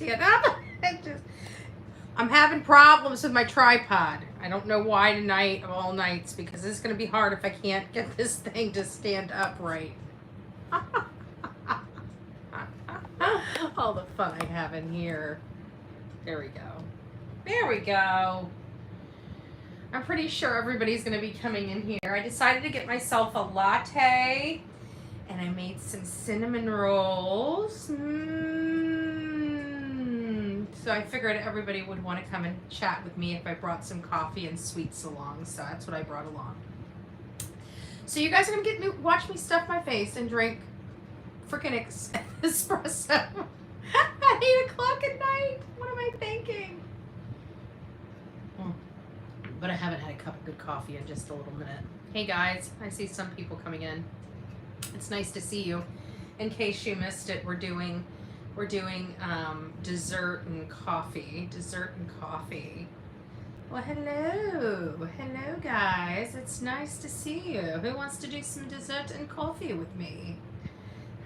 stand up. I'm having problems with my tripod. I don't know why tonight of all nights, because it's going to be hard if I can't get this thing to stand upright. All the fun I have in here. There we go. There we go. I'm pretty sure everybody's going to be coming in here. I decided to get myself a latte, and I made some cinnamon rolls. So I figured everybody would want to come and chat with me if I brought some coffee and sweets along. So that's what I brought along. So you guys are going to get me, watch me stuff my face and drink freaking espresso at 8 o'clock at night. What am I thinking? But I haven't had a cup of good coffee in just a little minute. Hey guys, I see some people coming in. It's nice to see you. In case you missed it, we're doing dessert and coffee. Dessert and coffee. Well, hello. Hello, guys. It's nice to see you. Who wants to do some dessert and coffee with me?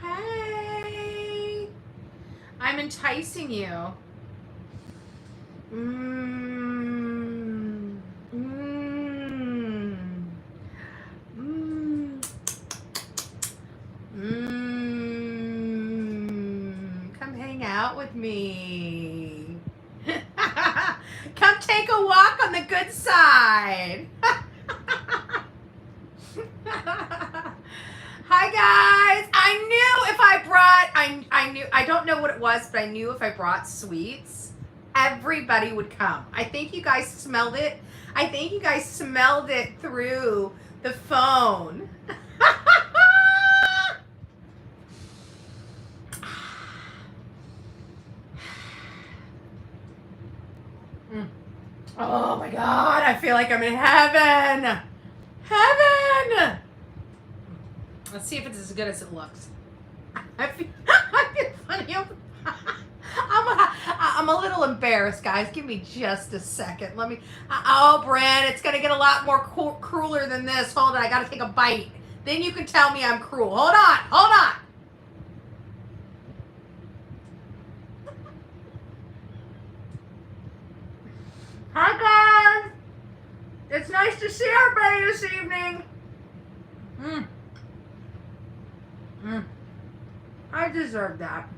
Hey. I'm enticing you. Come hang out with me. Come take a walk on the good side. Hi guys. I knew if I brought, I don't know what it was, but I knew if I brought sweets, everybody would come. I think you guys smelled it. I think you guys smelled it through the phone. Oh my God, I feel like I'm in heaven. Heaven. Let's see if it's as good as it looks. I feel funny. I'm a little embarrassed, guys. Give me just a second. Let me. Oh, Brent, it's gonna get a lot more crueler than this. Hold on, I gotta take a bite. Then you can tell me I'm cruel. Hold on, hold on. Hi, guys. It's nice to see everybody this evening. I deserve that.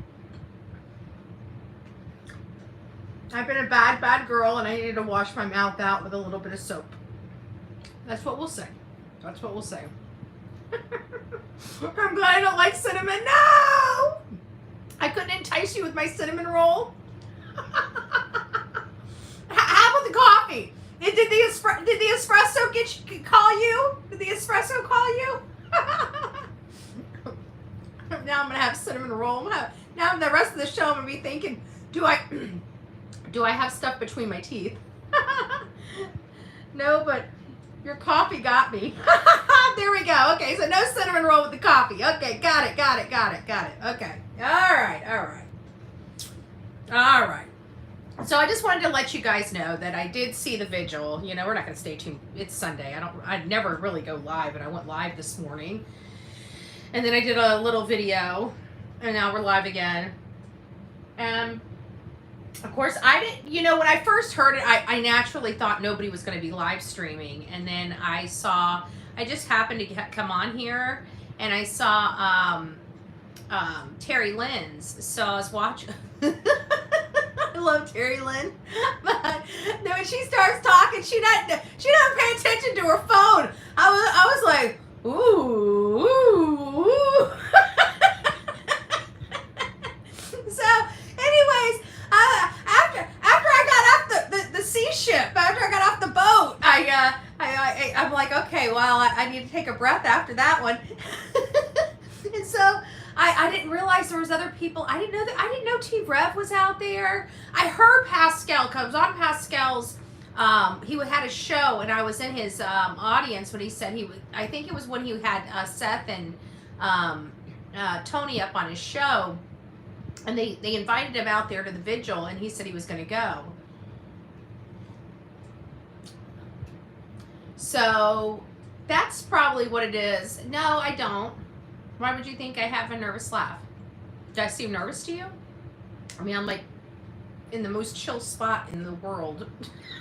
I've been a bad girl, and I needed to wash my mouth out with a little bit of soap. That's what we'll say. That's what we'll say. I'm glad I don't like cinnamon. No! I couldn't entice you with my cinnamon roll. How about the coffee? Did the espresso call you? Did the espresso call you? Now I'm gonna have a cinnamon roll. Now the rest of the show I'm gonna be thinking, do I have stuff between my teeth? No, but your coffee got me. There we go. Okay, so no cinnamon roll with the coffee. Okay, got it. Okay. All right. So I just wanted to let you guys know that I did see the Vigil. You know, we're not going to stay tuned. It's Sunday. I never really go live, but I went live this morning. And then I did a little video, and now we're live again. And of course, I didn't, you know, when I first heard it, I naturally thought nobody was going to be live streaming. And then I just happened to come on here, and I saw Terry Lynn's. So I was watching. I love Terry Lynn, but then when she starts talking, she doesn't pay attention to her phone. I was like, ooh. So, anyways, after I got off the sea ship, after I got off the boat, I'm like, okay, well, I need to take a breath after that one. And so I didn't realize there was other people. I didn't know T-Rev was out there. I heard Pascal comes on Pascal's. He had a show, and I was in his audience when he said he was. I think it was when he had Seth and Tony up on his show, and they invited him out there to the Vigil, and he said he was going to go. So that's probably what it is. No, I don't. Why would you think I have a nervous laugh? Do I seem nervous to you? I mean, I'm like in the most chill spot in the world.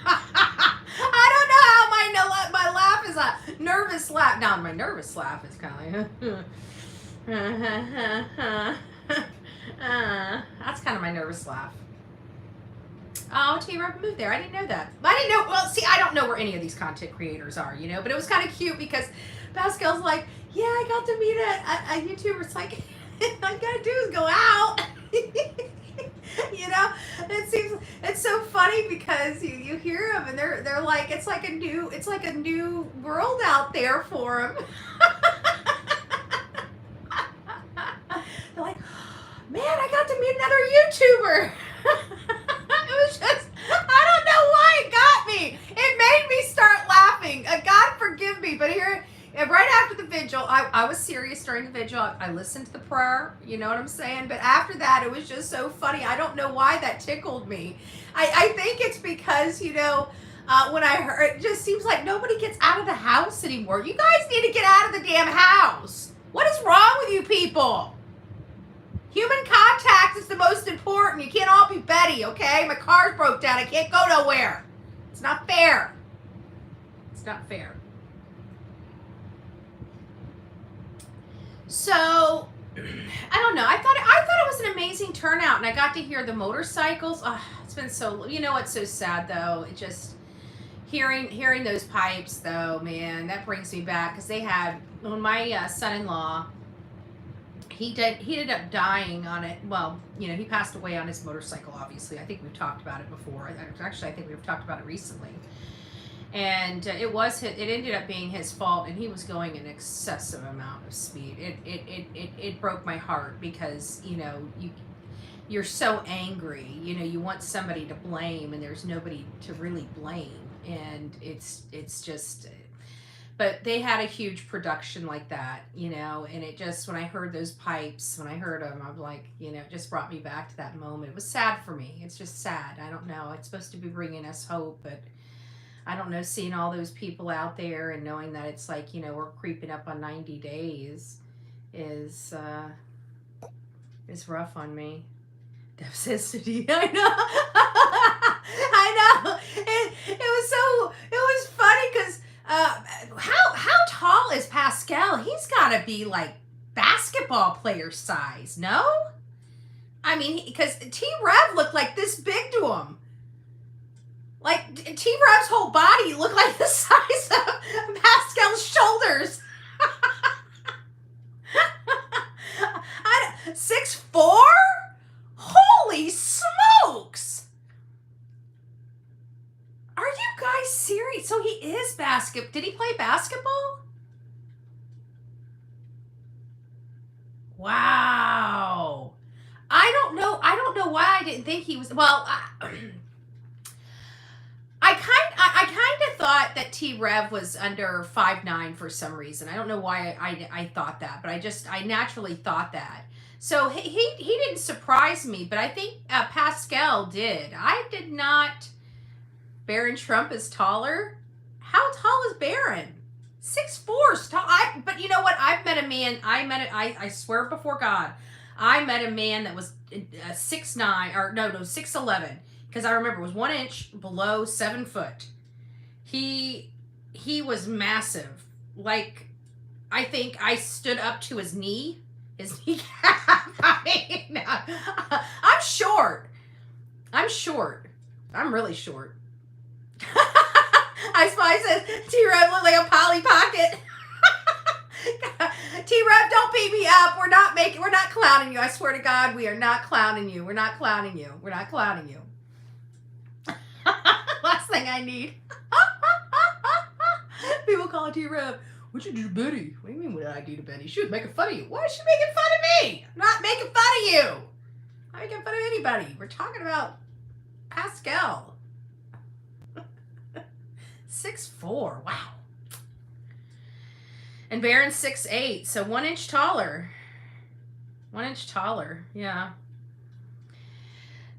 I don't know how my laugh is a nervous laugh. No, my nervous laugh is kind of like that's kind of my nervous laugh. Oh, T-Rev moved there. I didn't know that. I didn't know. Well, see, I don't know where any of these content creators are, you know. But it was kind of cute because Pascal's like, yeah, I got to meet a YouTuber. It's like, all you gotta do is go out. You know, it's so funny because you hear them and they're like, it's like a new world out there for them. They're like, man, I got to meet another YouTuber. It was just, I don't know why it got me. It made me start laughing. God forgive me. But here, right after the vigil, I was serious during the vigil. I listened to the prayer, you know what I'm saying? But after that, it was just so funny. I don't know why that tickled me. I think it's because, you know, when I heard, it just seems like nobody gets out of the house anymore. You guys need to get out of the damn house. What is wrong with you people? Human contact is the most important. You can't all be Betty, okay? My car's broke down. I can't go nowhere. It's not fair. It's not fair. So, I don't know. I thought it was an amazing turnout, and I got to hear the motorcycles. Oh, it's been so. You know what's so sad though? It just hearing those pipes though, man. That brings me back because they had when my son-in-law. He ended up dying on it. Well, you know, he passed away on his motorcycle, obviously. I think we've talked about it before. Actually, I think we've talked about it recently. And it ended up being his fault, and he was going an excessive amount of speed. It broke my heart because, you know, you're so angry. You know, you want somebody to blame, and there's nobody to really blame. And it's just... But they had a huge production like that, you know, and it just, when I heard those pipes, when I heard them, I was like, you know, it just brought me back to that moment. It was sad for me. It's just sad. I don't know. It's supposed to be bringing us hope, but I don't know, seeing all those people out there and knowing that it's like, you know, we're creeping up on 90 days is rough on me. Toxicity. I know. I know. It was funny because how tall is Pascal? He's got to be like basketball player size, no? I mean, because T-Rev looked like this big to him. Like, T-Rev's whole body looked like the size of Pascal's shoulders. 6'4"? Holy smokes! Are you guys serious? So he is basketball. Did he play basketball? Wow. I don't know why I didn't think he was. Well, I kind of thought that T-Rev was under 5'9" for some reason. I don't know why I thought that, but I naturally thought that. So he didn't surprise me, but I think Pascal did. I did not. Barron Trump is taller. How tall is Barron? 6'4" is tall. But you know what? I've met a man. I swear before God, I met a man that was 6'9" or no 6'11", because I remember it was 1 inch below 7 foot. He was massive. Like, I think I stood up to his knee. His kneecap. I mean, I'm short. I'm really short. I said T-Rev looked like a Polly Pocket. T-Rev, don't beat me up. We're not clowning you. I swear to God, we are not clowning you. We're not clowning you. Last thing I need. People call T-Rev. What'd you do to Betty? What do you mean, what did I do to Betty? She was making fun of you. Why is she making fun of me? I'm not making fun of you. I'm not making fun of anybody. We're talking about Pascal. 6'4". Wow. And Barron's 6'8", so 1 inch taller. 1 inch taller, yeah.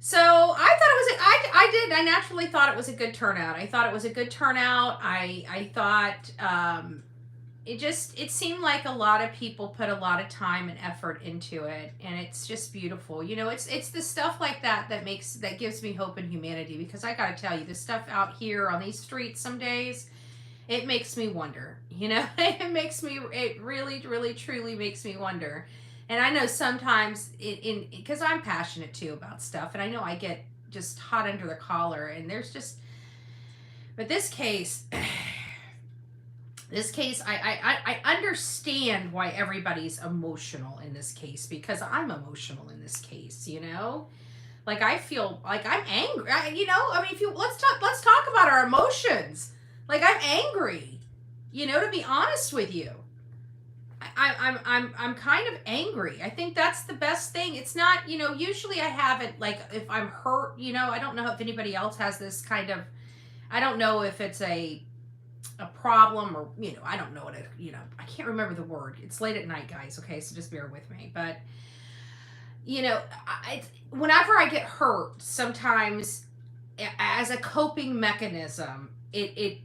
So I naturally thought it was a good turnout. I thought, it seemed like a lot of people put a lot of time and effort into it, and it's just beautiful. You know, it's the stuff like that that gives me hope in humanity, because I got to tell you, the stuff out here on these streets some days, it makes me wonder, you know. It really, really, truly makes me wonder. And I know sometimes because I'm passionate too about stuff, and I know I get just hot under the collar, and there's just, but this case, I understand why everybody's emotional in this case, because I'm emotional in this case, you know? Like, I feel like I'm angry, you know? I mean, let's talk about our emotions. Like, I'm angry, you know, to be honest with you. I'm kind of angry. I think that's the best thing. It's not, you know, usually I have it, like, if I'm hurt, you know, I don't know if anybody else has this kind of, I don't know if it's a problem, or, you know, I don't know what it, you know, I can't remember the word. It's late at night, guys, okay, so just bear with me. But, you know, whenever I get hurt, sometimes as a coping mechanism, it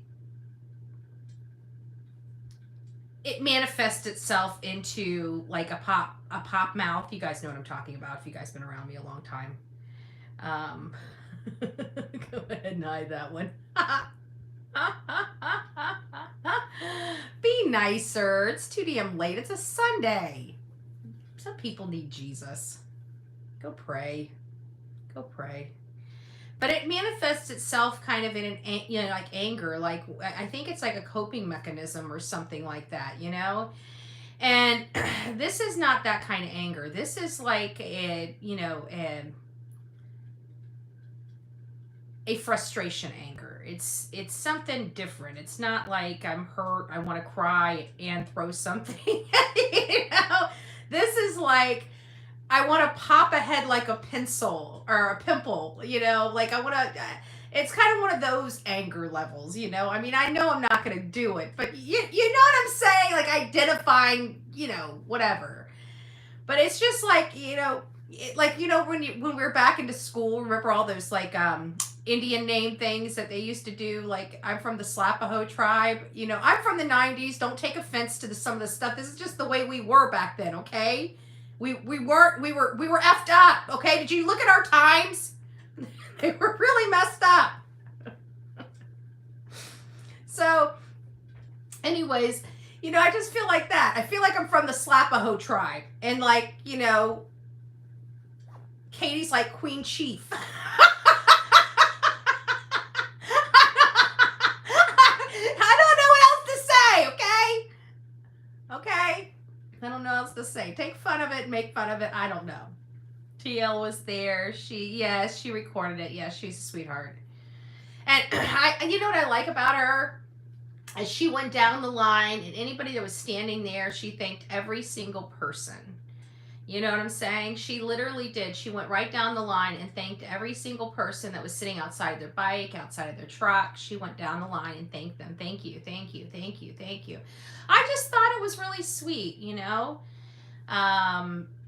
manifests itself into like a pop mouth. You guys know what I'm talking about if you guys been around me a long time. Go ahead and hide that one. Be nicer. It's too damn late. It's a Sunday. Some people need Jesus. Go pray. Go pray. But it manifests itself kind of in an, you know, like anger. Like, I think it's like a coping mechanism or something like that, you know? And this is not that kind of anger. This is like a, you know, a frustration anger. It's something different. It's not like I'm hurt, I want to cry and throw something. You know, this is like I want to pop a head like a pencil or a pimple. You know, like I want to. It's kind of one of those anger levels. You know, I mean, I know I'm not going to do it, but you know what I'm saying? Like identifying, you know, whatever. But it's just like, you know. Like, you know, when we were back into school, remember all those like Indian name things that they used to do? Like, I'm from the Slapaho tribe. You know, I'm from the 90s. Don't take offense to some of the stuff. This is just the way we were back then, okay? We were effed up, okay? Did you look at our times? They were really messed up. So, anyways, you know, I just feel like that. I feel like I'm from the Slapaho tribe, and like, you know, Katie's like Queen Chief. I don't know what else to say, okay? Okay? I don't know what else to say. Take fun of it, make fun of it. I don't know. TL was there. She recorded it. Yes, she's a sweetheart. And you know what I like about her? As she went down the line, and anybody that was standing there, she thanked every single person. You know what I'm saying? She literally did. She went right down the line and thanked every single person that was sitting outside their bike, outside of their truck. She went down the line and thanked them. Thank you, thank you, thank you, thank you. I just thought it was really sweet, you know?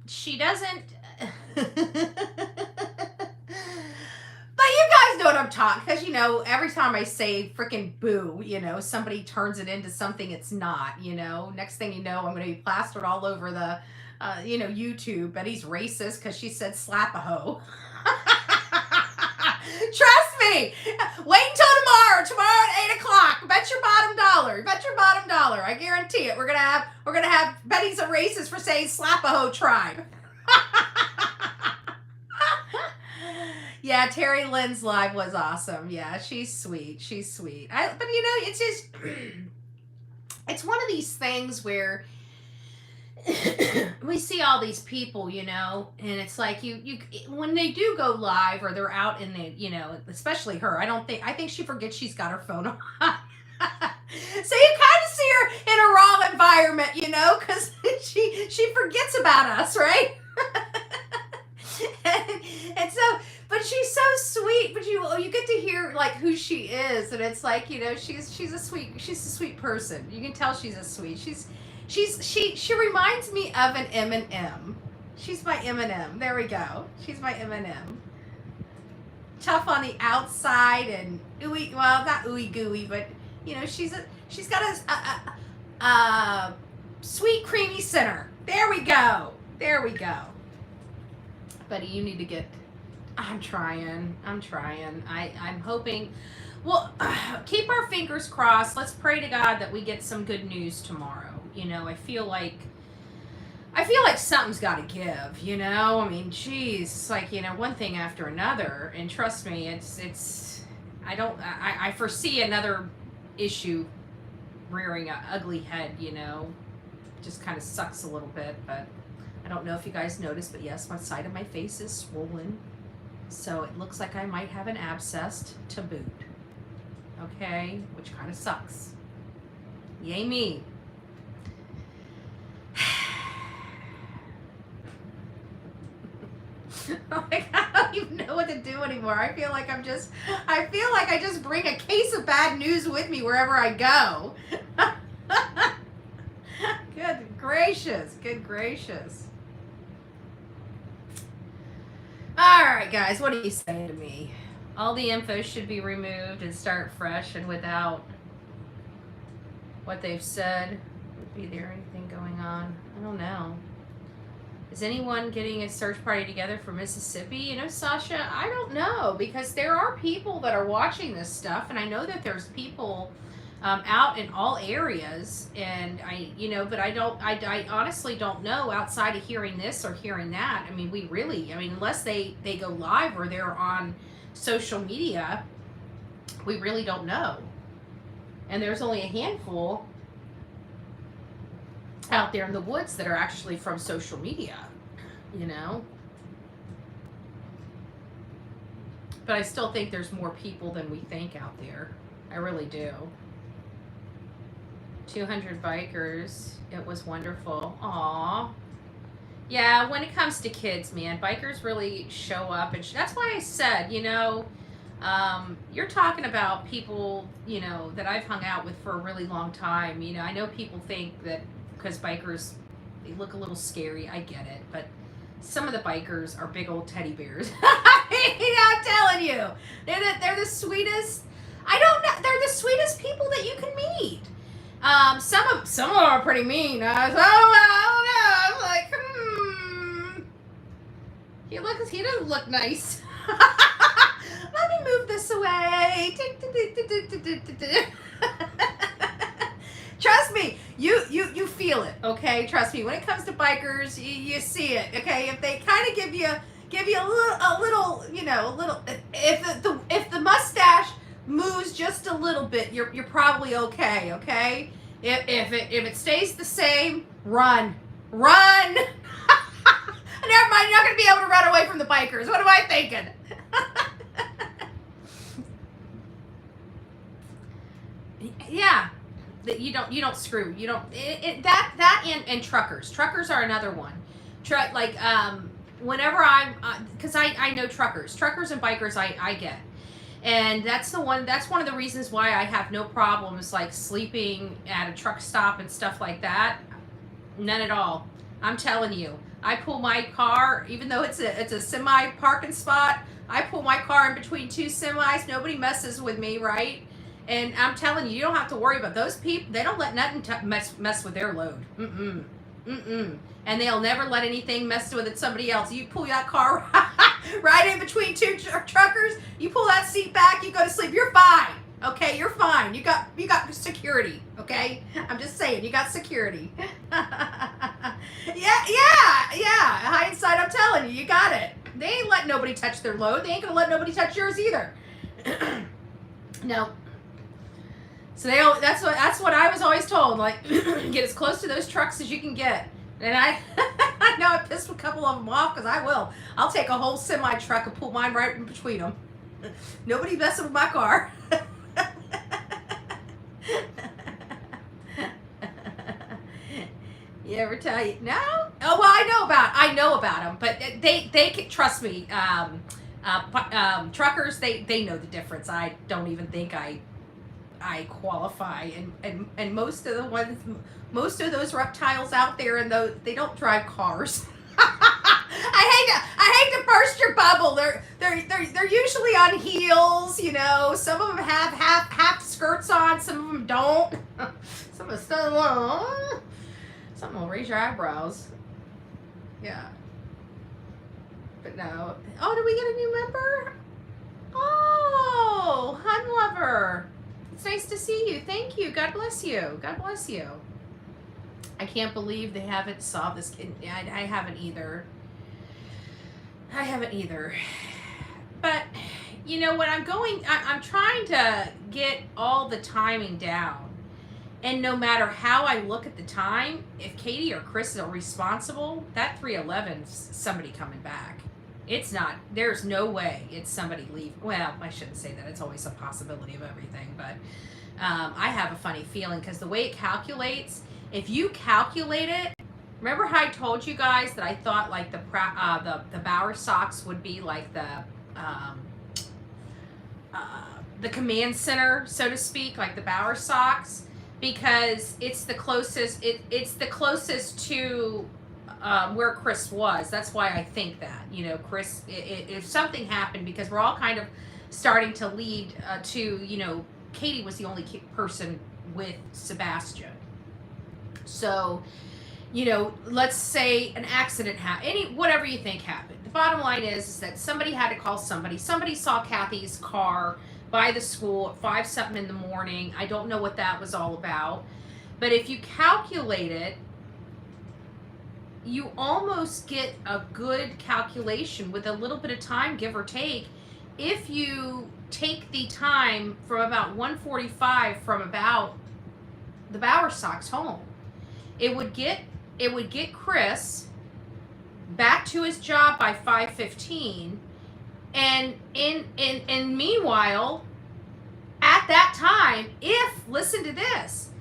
She doesn't... But you guys know what I'm talking, because, you know, every time I say freaking boo, you know, somebody turns it into something it's not, you know? Next thing you know, I'm going to be plastered all over the... you know, YouTube, but he's racist because she said Slapaho. Trust me. Wait until tomorrow. Tomorrow at 8 o'clock. Bet your bottom dollar. Bet your bottom dollar. I guarantee it. We're gonna have Betty's a racist for saying Slapaho tribe. Yeah, Terry Lynn's live was awesome. Yeah, she's sweet. She's sweet. But you know, it's just it's one of these things where we see all these people, you know, and it's like you when they do go live or they're out in the, you know, especially her, I think she forgets she's got her phone on. So you kind of see her in a raw environment, you know, because she forgets about us, right? and so, but she's so sweet. But you get to hear like who she is, and it's like, you know, she's a sweet person. You can tell she's a sweet. She reminds me of an M&M. She's my M&M. There we go. She's my M&M. Tough on the outside and ooey, well, not ooey gooey, but you know, she's got Sweet creamy center. There we go. There we go. Buddy, you need to get. I'm trying. I'm hoping. Well, keep our fingers crossed. Let's pray to God that we get some good news tomorrow. You know, I feel like something's got to give, you know? I mean, geez, it's like, you know, one thing after another. And trust me, I foresee another issue rearing an ugly head, you know? Just kind of sucks a little bit, but I don't know if you guys noticed, but yes, one side of my face is swollen. So it looks like I might have an abscess to boot. Okay? Which kind of sucks. Yay me. Like, I don't even know what to do anymore. I feel like I just bring a case of bad news with me wherever I go. Good gracious. Good gracious. All right, guys, what do you say to me? All the info should be removed and start fresh and without what they've said. Would be there anything going on? I don't know. Is anyone getting a search party together for Mississippi? You know, Sasha, I don't know, because there are people that are watching this stuff, and I know that there's people out in all areas, and I honestly don't know outside of hearing this or hearing that. I mean, unless they go live or they're on social media, we really don't know. And there's only a handful out there in the woods that are actually from social media, you know. But I still think there's more people than we think out there. I really do. 200 bikers. It was wonderful. Aww. Yeah, when it comes to kids, man, bikers really show up. And that's why I said, you know, you're talking about people, you know, that I've hung out with for a really long time. You know, I know people think that because bikers, they look a little scary. I get it. But some of the bikers are big old teddy bears. I'm telling you. They're the sweetest. I don't know. They're the sweetest people that you can meet. Some of them are pretty mean. I don't know. I was like, he doesn't look nice. Let me move this away. Trust me, you feel it, okay? Trust me. When it comes to bikers, you see it, okay? If they kind of give you a little, you know, a little. If the mustache moves just a little bit, you're probably okay, okay? If it stays the same, run. Never mind, you're not gonna be able to run away from the bikers. What am I thinking? Yeah, you don't screw. You don't. And truckers. Truckers are another one. Whenever because I know truckers and bikers I get. And that's one of the reasons why I have no problems like sleeping at a truck stop and stuff like that. None at all. I'm telling you. I pull my car, even though it's a semi parking spot, I pull my car in between two semis. Nobody messes with me, right? And I'm telling you, you don't have to worry about those people. They don't let nothing mess with their load. And they'll never let anything mess with somebody else. You pull that car right in between two truckers. You pull that seat back. You go to sleep. You're fine. Okay, you're fine. You got security. Okay, I'm just saying, you got security. Yeah. Hindsight, I'm telling you, you got it. They ain't letting nobody touch their load. They ain't gonna let nobody touch yours either. No. So that's what I was always told. Like, get as close to those trucks as you can get. And I know I pissed a couple of them off because I will. I'll take a whole semi truck and pull mine right in between them. Nobody messing with my car. You ever tell you no? Oh well, I know about them, but they can trust me. Truckers, they know the difference. I don't even think I qualify, and most of those reptiles out there, and they don't drive cars. I hate to burst your bubble. They're usually on heels, you know. Some of them have half skirts on, some of them don't. Some Something will raise your eyebrows. Yeah. But no. Oh, did we get a new member? Oh, Hun Lover. It's nice to see you. Thank you. God bless you. God bless you. I can't believe they haven't solved this. I haven't either. I haven't either. But, you know, when I'm trying to get all the timing down. And no matter how I look at the time, if Katie or Chris are responsible, that 311's somebody coming back. It's not, there's no way it's somebody leaving. Well, I shouldn't say that. It's always a possibility of everything. But I have a funny feeling because the way it calculates, if you calculate it, remember how I told you guys that I thought like the Bower Sox would be like the command center, so to speak, like the Bower Sox, because it's the closest. It's the closest to where Chris was. That's why I think that, you know, Chris. If something happened, because we're all kind of starting to lead to, you know, Katie was the only person with Sebastian. So, you know, let's say an accident happened, whatever you think happened. The bottom line is that somebody had to call somebody. Somebody saw Kathy's car by the school at 5 something in the morning. I don't know what that was all about. But if you calculate it, you almost get a good calculation with a little bit of time, give or take. If you take the time from about 1:45 from about the Bower Sox home, it would get Chris back to his job by 5:15, and meanwhile, at that time, listen to this,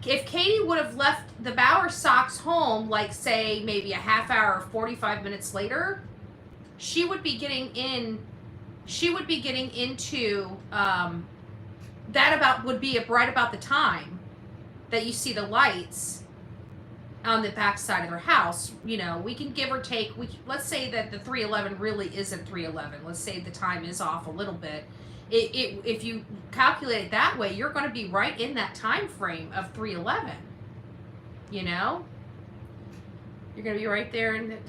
if Katie would have left the Bower Sox home, like say maybe a half hour or 45 minutes later, she would be getting into that would be right about the time that you see the lights on the back side of their house. You know, we can give or take. Let's say that the 311 really isn't 311. Let's say the time is off a little bit. If you calculate it that way, you're going to be right in that time frame of 311. You know, you're going to be right there in it.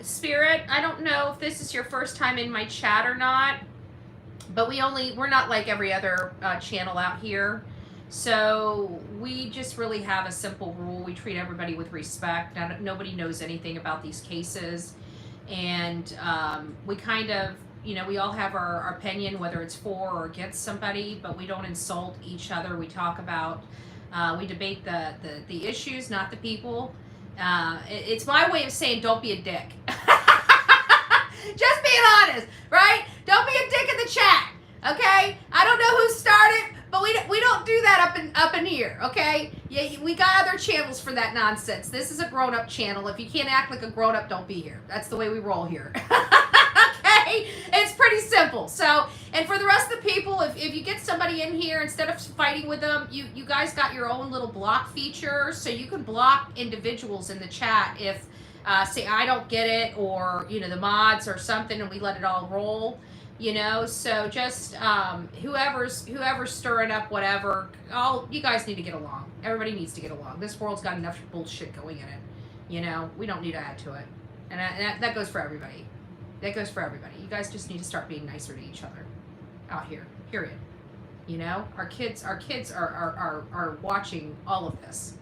Spirit, I don't know if this is your first time in my chat or not, but we're not like every other channel out here. So we just really have a simple rule. We treat everybody with respect. Nobody knows anything about these cases. And we kind of, you know, we all have our opinion, whether it's for or against somebody, but we don't insult each other. We talk about, we debate the issues, not the people. It's my way of saying don't be a dick. Just being honest, right? Don't be a dick in the chat, okay? I don't know who started, but we don't do that up in here, okay? Yeah, we got other channels for that nonsense. This is a grown-up channel. If you can't act like a grown-up, don't be here. That's the way we roll here. Okay? It's pretty simple. So, and for the rest of the people, if you get somebody in here, instead of fighting with them, you guys got your own little block feature, so you can block individuals in the chat if, say, I don't get it, or, you know, the mods or something, and we let it all roll. You know, so just whoever's stirring up whatever, you guys need to get along. Everybody needs to get along. This world's got enough bullshit going in it. You know, we don't need to add to it. And that goes for everybody. That goes for everybody. You guys just need to start being nicer to each other out here. Period. You know, our kids are watching all of this,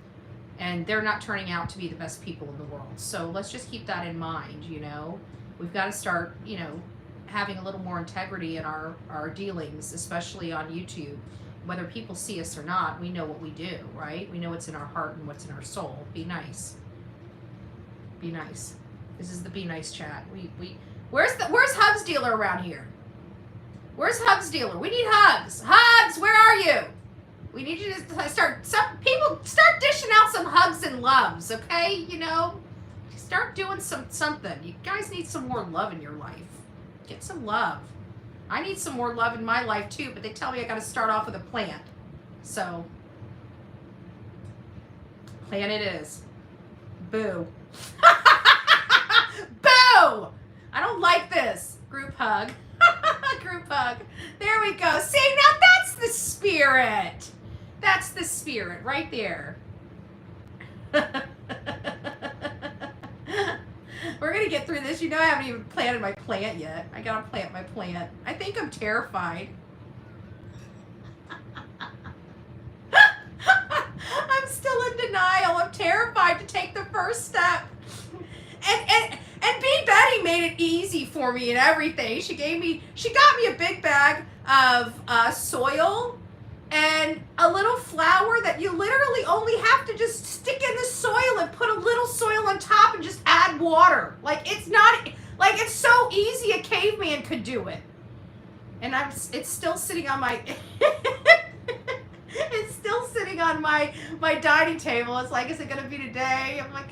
and they're not turning out to be the best people in the world. So let's just keep that in mind. You know, we've got to start, you know, having a little more integrity in our dealings, especially on YouTube. Whether people see us or not, we know what we do, right? We know what's in our heart and what's in our soul. Be nice. Be nice. This is the Be Nice chat. Where's Hugs Dealer around here? Where's Hugs Dealer? We need hugs. Hugs, where are you? We need you to start dishing out some hugs and loves, okay? You know, start doing something. You guys need some more love in your life. Get some love. I need some more love in my life too, but they tell me I got to start off with a plant. So, plant it is. Boo. Boo! I don't like this. Group hug. Group hug. There we go. See, now that's the spirit. That's the spirit right there. We're going to get through this. You know I haven't even planted my plant yet. I got to plant my plant. I think I'm terrified. I'm still in denial. I'm terrified to take the first step. And B. Betty made it easy for me and everything. She got me a big bag of soil and a little flour that you literally only have to just stick in the soil and put a little soil on top and just add water. Like, it's not, like, it's so easy a caveman could do it. And it's still sitting on my, it's still sitting on my dining table. It's like, is it going to be today? I'm like,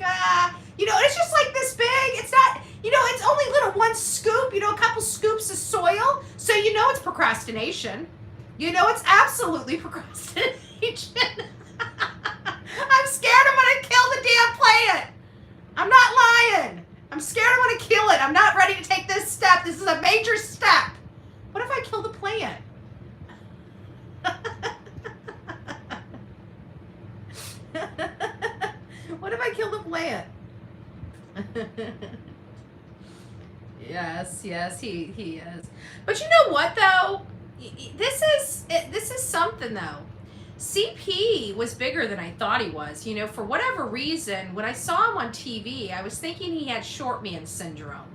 you know, it's just like this big. It's not, you know, it's only little one scoop, you know, a couple scoops of soil. So you know it's procrastination. You know it's absolutely procrastination. I'm scared I'm going to kill the damn plant. I'm not lying. I'm scared I'm going to kill it. I'm not ready to take this step. This is a major step. What if I kill the plant? What if I kill the plant? Yes, he is. But you know what though? This is something though. CP was bigger than I thought he was. You know, for whatever reason, when I saw him on TV, I was thinking he had short man syndrome.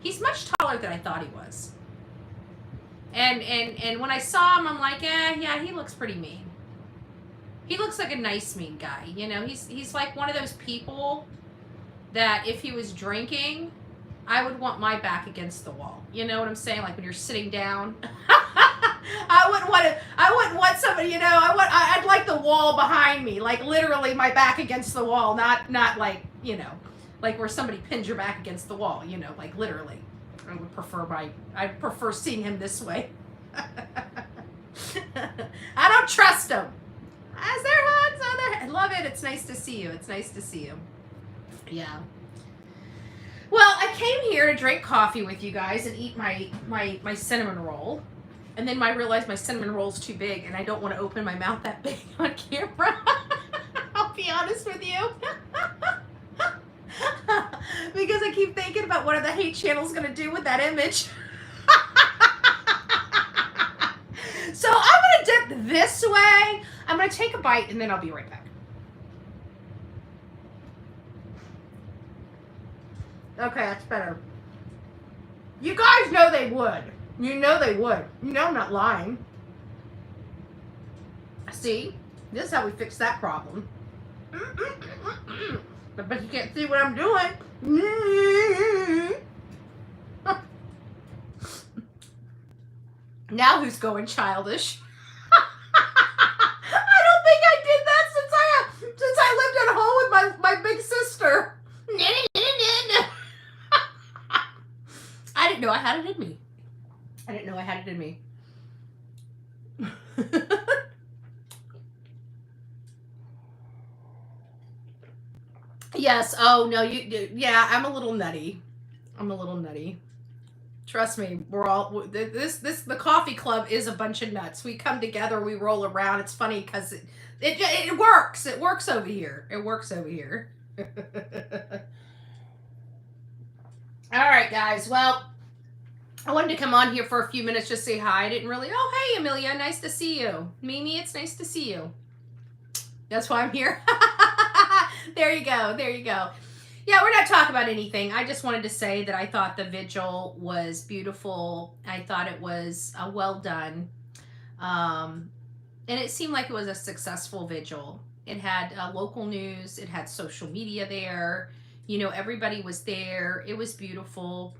He's much taller than I thought he was. And when I saw him, I'm like, yeah, he looks pretty mean. He looks like a nice mean guy. You know, he's like one of those people that if he was drinking, I would want my back against the wall. You know what I'm saying? Like when you're sitting down. I wouldn't want somebody, you know, I'd like the wall behind me, like literally my back against the wall, not like, you know, like where somebody pins your back against the wall, you know, like literally. I prefer seeing him this way. I don't trust him. As their hands on their head. I love it. It's nice to see you. It's nice to see you. Yeah. Well, I came here to drink coffee with you guys and eat my cinnamon roll. And then I realized my cinnamon roll's too big and I don't want to open my mouth that big on camera. I'll be honest with you. Because I keep thinking about what are the hate channels going to do with that image. So I'm going to dip this way. I'm going to take a bite and then I'll be right back. Okay, that's better. You guys know they would. You know they would. You know I'm not lying. See? This is how we fix that problem. But you can't see what I'm doing. Now who's going childish? I don't think I did that since I lived at home with my big sister. I didn't know I had it in me. Yes. Oh no. Yeah. I'm a little nutty. Trust me. We're all the coffee club is a bunch of nuts. We come together. We roll around. It's funny because it works. It works over here. All right, guys. Well, I wanted to come on here for a few minutes, just say hi. I didn't really. Oh, hey, Amelia. Nice to see you. Mimi, it's nice to see you. That's why I'm here. There you go. Yeah, we're not talking about anything. I just wanted to say that I thought the Vigil was beautiful. I thought it was well done. And it seemed like it was a successful Vigil. It had local news. It had social media there. You know, everybody was there. It was beautiful.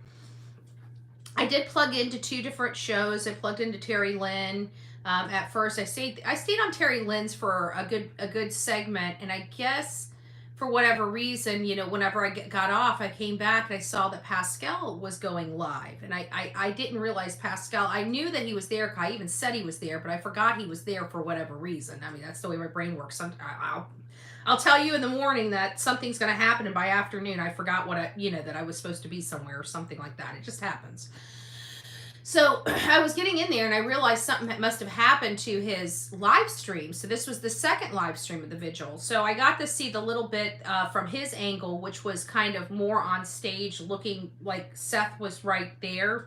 I did plug into 2 different shows. I plugged into Terry Lynn. At first, I stayed on Terry Lynn's for a good segment, and I guess for whatever reason, you know, whenever I got off, I came back and I saw that Pascal was going live, and I didn't realize Pascal. I knew that he was there. I even said he was there, but I forgot he was there for whatever reason. I mean, that's the way my brain works. I'll tell you in the morning that something's going to happen, and by afternoon, I forgot that I was supposed to be somewhere or something like that. It just happens. So I was getting in there and I realized something must have happened to his live stream. So this was the second live stream of the Vigil. So I got to see the little bit from his angle, which was kind of more on stage, looking like Seth was right there.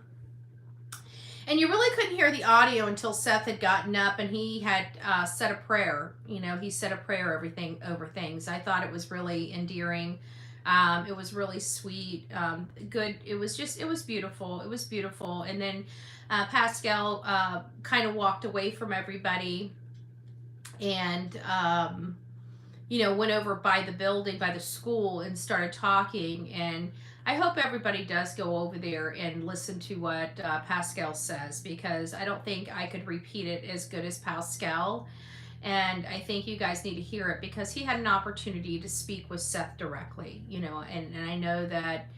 And you really couldn't hear the audio until Seth had gotten up and he had said a prayer. You know, he said a prayer over things. I thought it was really endearing. It was really sweet, good. It was beautiful. It was beautiful. And then Pascal kind of walked away from everybody and, you know, went over by the building, by the school, and started talking. And I hope everybody does go over there and listen to what Pascal says, because I don't think I could repeat it as good as Pascal. And I think you guys need to hear it, because he had an opportunity to speak with Seth directly, you know, and I know that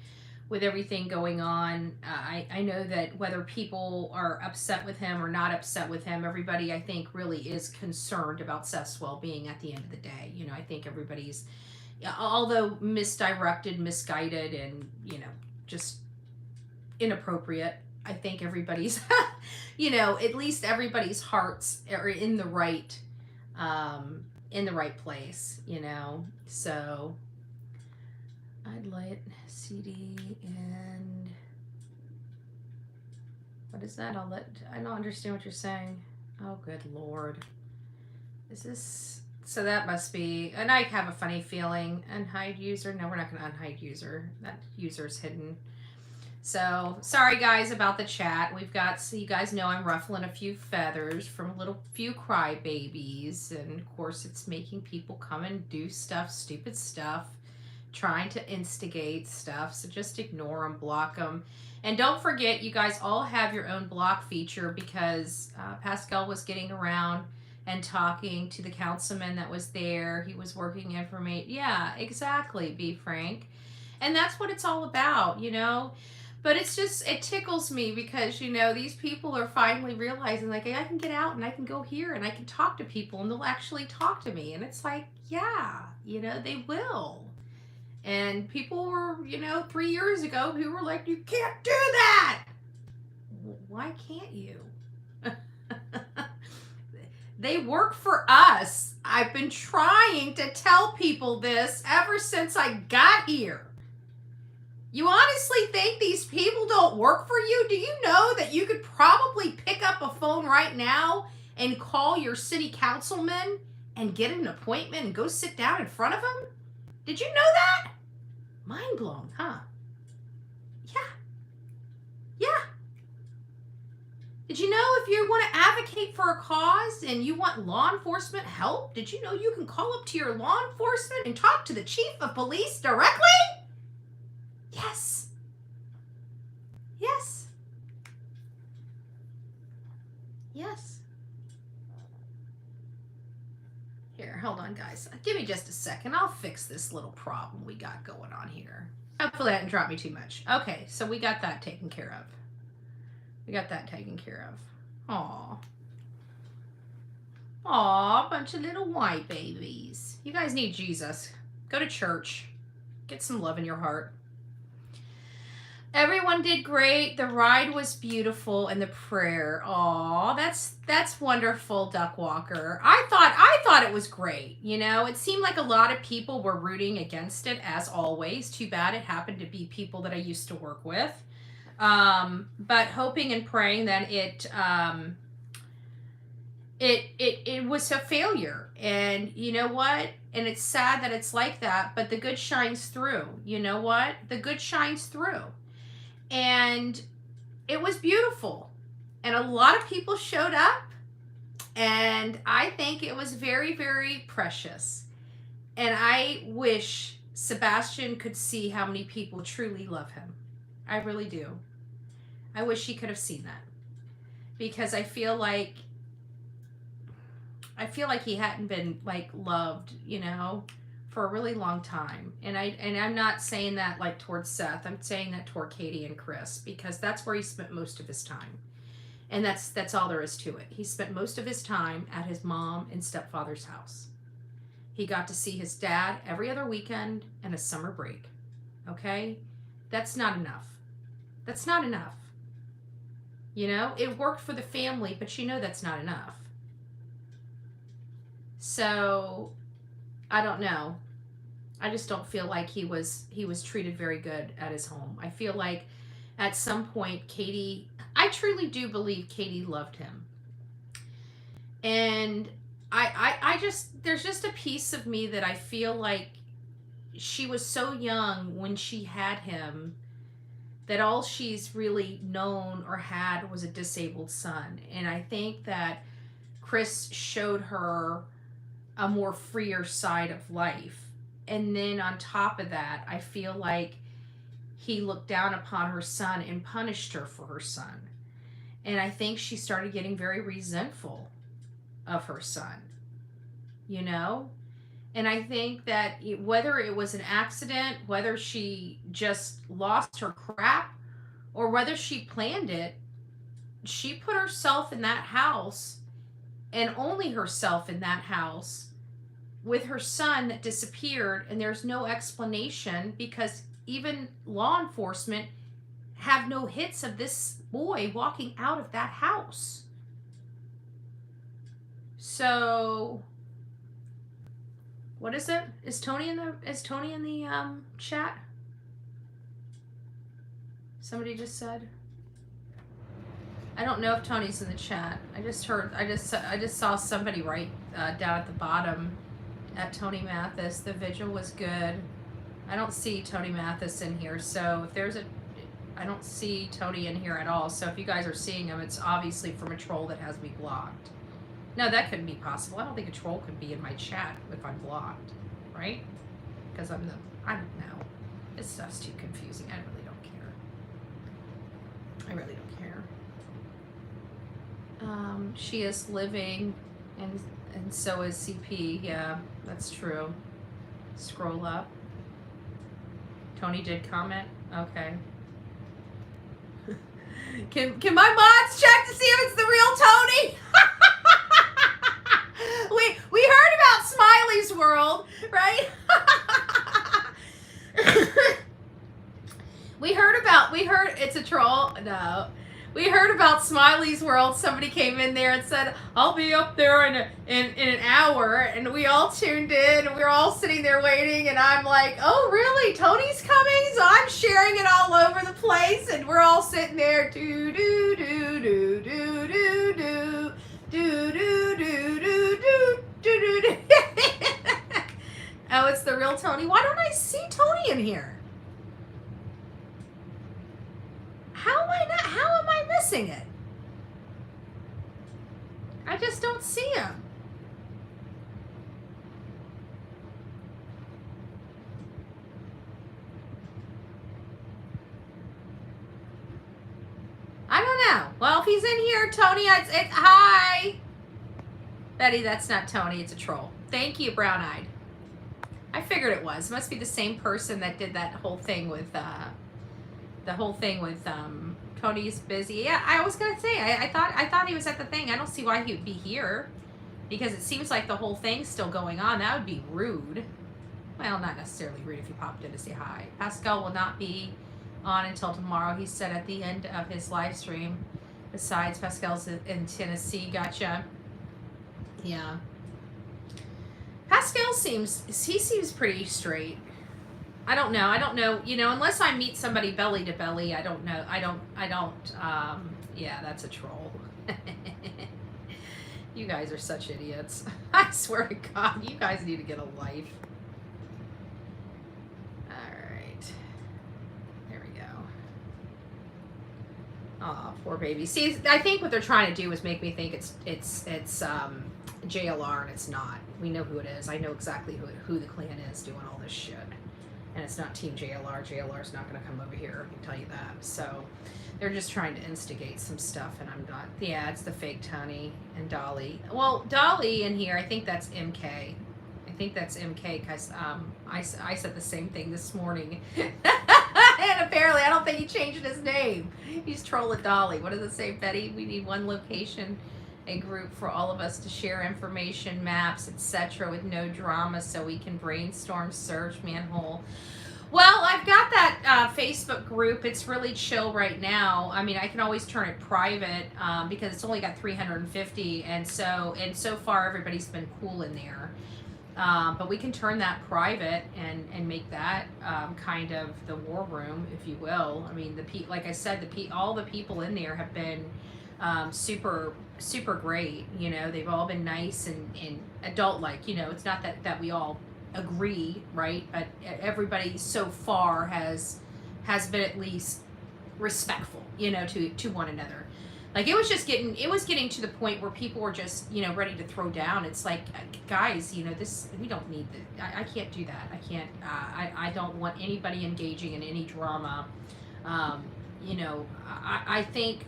with everything going on, I know that whether people are upset with him or not upset with him, everybody, I think, really is concerned about Seth's well-being at the end of the day. You know, I think everybody's, although misdirected, misguided, and, you know, just inappropriate, I think everybody's, you know, at least everybody's hearts are in the right place, you know. So I'd like CD and what is that? I don't understand what you're saying. Oh, good Lord. Is this, so that must be, and I have a funny feeling, unhide user. No, we're not going to unhide user. That user's hidden. So sorry guys about the chat. We've got, so you guys know I'm ruffling a few feathers from a few crybabies, and of course it's making people come and do stuff, stupid stuff, trying to instigate stuff. So just ignore them, block them, and don't forget, you guys all have your own block feature, because Pascal was getting around and talking to the councilman that was there. He was working information. Yeah, exactly, B. Frank, and that's what it's all about, you know. But it's just, it tickles me, because, you know, these people are finally realizing, like, hey, I can get out and I can go here and I can talk to people and they'll actually talk to me. And it's like, yeah, you know, they will. And people were, you know, 3 years ago, who were like, you can't do that. Why can't you? They work for us. I've been trying to tell people this ever since I got here. You honestly think these people don't work for you? Do you know that you could probably pick up a phone right now and call your city councilman and get an appointment and go sit down in front of him? Did you know that? Mind blown, huh? Yeah. Yeah. Did you know if you want to advocate for a cause and you want law enforcement help, did you know you can call up to your law enforcement and talk to the chief of police directly? Yes. Yes. Yes. Here, hold on, guys. Give me just a second. I'll fix this little problem we got going on here. Hopefully that didn't drop me too much. Okay, so we got that taken care of. Aw. Aw, a bunch of little white babies. You guys need Jesus. Go to church. Get some love in your heart. Everyone did great. The ride was beautiful, and the prayer. Aw, that's wonderful, Duck Walker. I thought it was great. You know, it seemed like a lot of people were rooting against it, as always. Too bad it happened to be people that I used to work with. But hoping and praying that it was a failure. And you know what? And it's sad that it's like that, but the good shines through. You know what? The good shines through. And it was beautiful. And a lot of people showed up. And I think it was very, very precious. And I wish Sebastian could see how many people truly love him. I really do. I wish he could have seen that. Because I feel like he hadn't been, like, loved, you know, for a really long time. And I'm not saying that like towards Seth. I'm saying that toward Katie and Chris, because that's where he spent most of his time. And that's all there is to it. He spent most of his time at his mom and stepfather's house. He got to see his dad every other weekend and a summer break. Okay? That's not enough. That's not enough. You know, it worked for the family, but you know that's not enough. So, I don't know. I just don't feel like he was treated very good at his home. I feel like at some point Katie, I truly do believe Katie loved him. And I just, there's just a piece of me that I feel like she was so young when she had him that all she's really known or had was a disabled son. And I think that Chris showed her a more freer side of life. And then on top of that, I feel like he looked down upon her son and punished her for her son. And I think she started getting very resentful of her son, you know? And I think that whether it was an accident, whether she just lost her crap, or whether she planned it, she put herself in that house, and only herself in that house, with her son that disappeared, and there's no explanation because even law enforcement have no hits of this boy walking out of that house. So, what is it? Is Tony in the chat? Somebody just said. I don't know if Tony's in the chat. I just saw somebody write down at the bottom at Tony Mathis. The vigil was good. I don't see Tony Mathis in here, so if there's I don't see Tony in here at all. So if you guys are seeing him, it's obviously from a troll that has me blocked. No, that couldn't be possible. I don't think a troll could be in my chat if I'm blocked, right? Because I don't know. This stuff's too confusing. I really don't care. I really don't care. She is living, and so is CP. Yeah, that's true. Scroll up. Tony did comment. Okay. Can my mods check to see if it's the real Tony? we heard about Smiley's World, right? we heard it's a troll. No. We heard about Smiley's World. Somebody came in there and said, I'll be up there in an hour. And we all tuned in and we were all sitting there waiting. And I'm like, oh, really? Tony's coming? So I'm sharing it all over the place. And we're all sitting there. Do, do, do, do, do, do, do. Do, do, do, do, do, do, do. Oh, it's the real Tony. Why don't I see Tony in here? How am I missing it? I just don't see him. I don't know. Well, if he's in here, Tony, hi. Betty, that's not Tony. It's a troll. Thank you, Brown Eyed. I figured it was. It must be the same person that did that whole thing with Tony's busy. Yeah, I was gonna say I thought he was at the thing. I don't see why he would be here, because it seems like the whole thing's still going on. That would be rude. Well, not necessarily rude if you popped in to say hi. Pascal will not be on until tomorrow, he said at the end of his live stream. Besides, Pascal's in Tennessee. Gotcha. Yeah. Pascal seems pretty straight. I don't know. You know, unless I meet somebody belly to belly, I don't know. I don't, yeah, that's a troll. You guys are such idiots. I swear to God, you guys need to get a life. All right. There we go. Oh, poor baby. See, I think what they're trying to do is make me think it's JLR, and it's not. We know who it is. I know exactly who the clan is doing all this shit. And it's not Team JLR. JLR's not going to come over here, I can tell you that. So they're just trying to instigate some stuff, and I'm not. Yeah, it's the fake Tony and Dolly. Well, Dolly in here, I think that's MK. I think that's MK because I said the same thing this morning. And apparently I don't think he changed his name. He's trolling Dolly. What does it say, Betty? We need one location, a group for all of us to share information, maps, etc. with no drama so we can brainstorm, search, manhole. Well, I've got that Facebook group. It's really chill right now. I mean, I can always turn it private because it's only got 350, and so far everybody's been cool in there. But we can turn that private and make that kind of the war room, if you will. I mean, like I said, all the people in there have been super great. You know, they've all been nice and adult-like. You know, it's not that we all agree, right? But everybody so far has been at least respectful, you know, to one another. Like it was getting to the point where people were just, you know, ready to throw down. It's like, guys, you know, we don't need this. I can't do that. I can't. I don't want anybody engaging in any drama. You know, I think,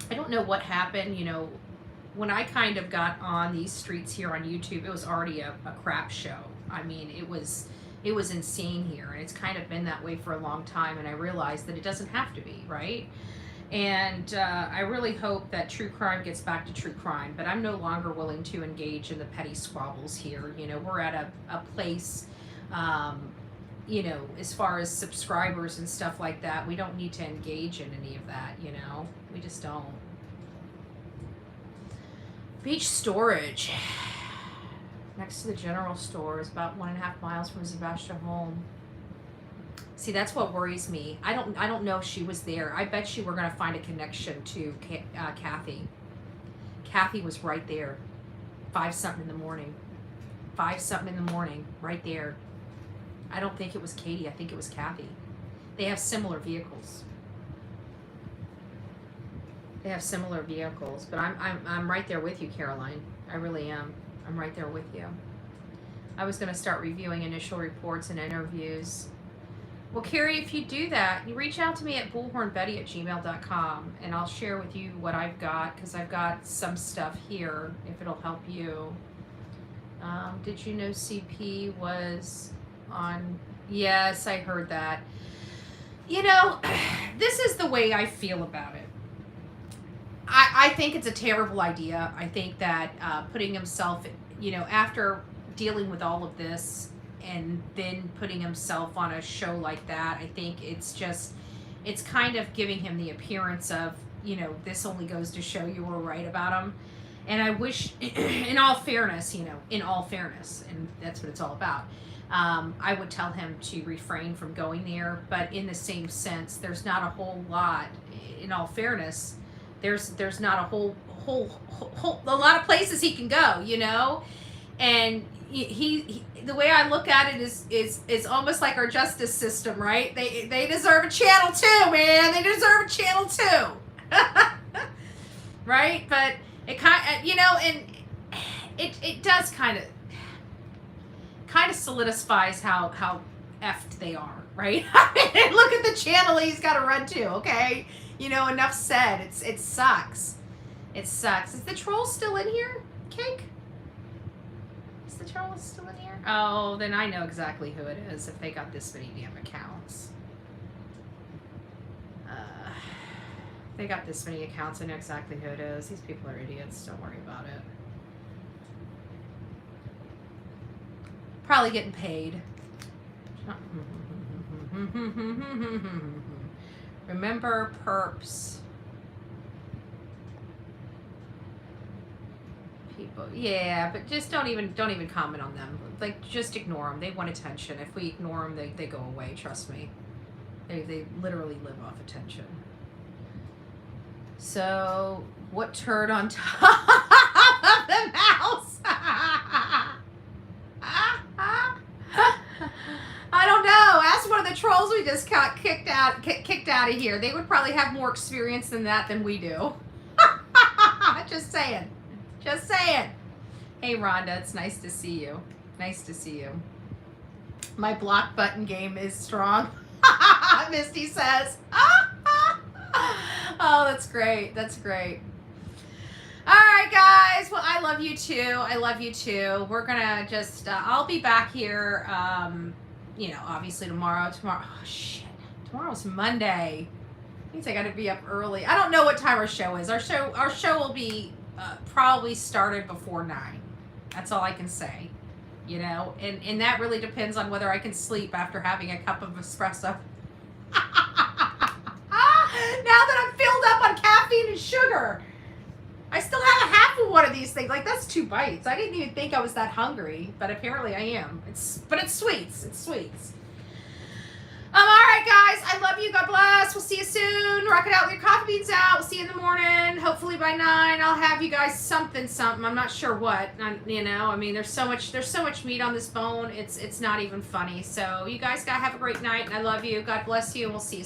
I don't know what happened. You know, when I kind of got on these streets here on YouTube, it was already a crap show. I mean, it was insane here, and it's kind of been that way for a long time. And I realized that it doesn't have to be, right? And I really hope that true crime gets back to true crime, but I'm no longer willing to engage in the petty squabbles here. You know, we're at a place, you know, as far as subscribers and stuff like that, we don't need to engage in any of that, you know? We just don't. Beach storage. Next to the general store is about 1.5 miles from Sebastian home. See, that's what worries me. I don't know if she was there. I bet you we're gonna find a connection to Kathy. Kathy was right there, 5-something in the morning. 5-something in the morning, right there. I don't think it was Katie. I think it was Kathy. They have similar vehicles. They have similar vehicles, but I'm right there with you, Caroline. I really am. I'm right there with you. I was going to start reviewing initial reports and interviews. Well, Carrie, if you do that, you reach out to me at bullhornbetty@gmail.com, and I'll share with you what I've got, because I've got some stuff here, if it'll help you. Did you know CP was on? Yes, I heard that. You know, this is the way I feel about it. I think it's a terrible idea. I think that putting himself, you know, after dealing with all of this and then putting himself on a show like that, I think it's kind of giving him the appearance of, you know, this only goes to show you were right about him. And I wish, in all fairness, you know, and that's what it's all about, I would tell him to refrain from going there. But in the same sense, there's not a whole lot, in all fairness, there's not a whole a lot of places he can go, you know, and he the way I look at it is almost like our justice system, right? They deserve a channel too, man. They deserve a channel too, right? But it kind of, you know, and it does kind of solidifies how effed they are, right? Look at the channel he's got to run to, okay? You know, enough said. It sucks. It sucks. Is the troll still in here, Cake? Is the troll still in here? Oh, then I know exactly who it is if they got this many damn accounts. They got this many accounts. I know exactly who it is. These people are idiots. Don't worry about it. Probably getting paid. Remember perps. People, yeah, but just don't even comment on them. Like, just ignore them. They want attention. If we ignore them, they go away. Trust me. They literally live off attention. So, what turd on top of the mouse? I don't know. Ask one of the trolls we just got kicked out of here. They would probably have more experience than that than we do. Just saying. Just saying. Hey, Rhonda, it's nice to see you. Nice to see you. My block button game is strong. Misty says. Oh, that's great. That's great. All right, guys. Well, I love you too. I love you too. We're gonna just, I'll be back here, you know, obviously tomorrow. Oh, shit. Tomorrow's Monday. Means I gotta be up early. I don't know what time our show is. Our show will be probably started before 9. That's all I can say. you know, and that really depends on whether I can sleep after having a cup of espresso. Now that I'm filled up on caffeine and sugar, I still have a half of one of these things. Like, that's 2 bites. I didn't even think I was that hungry, but apparently I am. But it's sweets. It's sweets. All right, guys. I love you. God bless. We'll see you soon. Rock it out with your coffee beans out. We'll see you in the morning. Hopefully by 9, I'll have you guys something. I'm not sure what. You know, I mean, there's so much meat on this bone. It's not even funny. So you guys gotta have a great night. And I love you. God bless you. And we'll see you soon.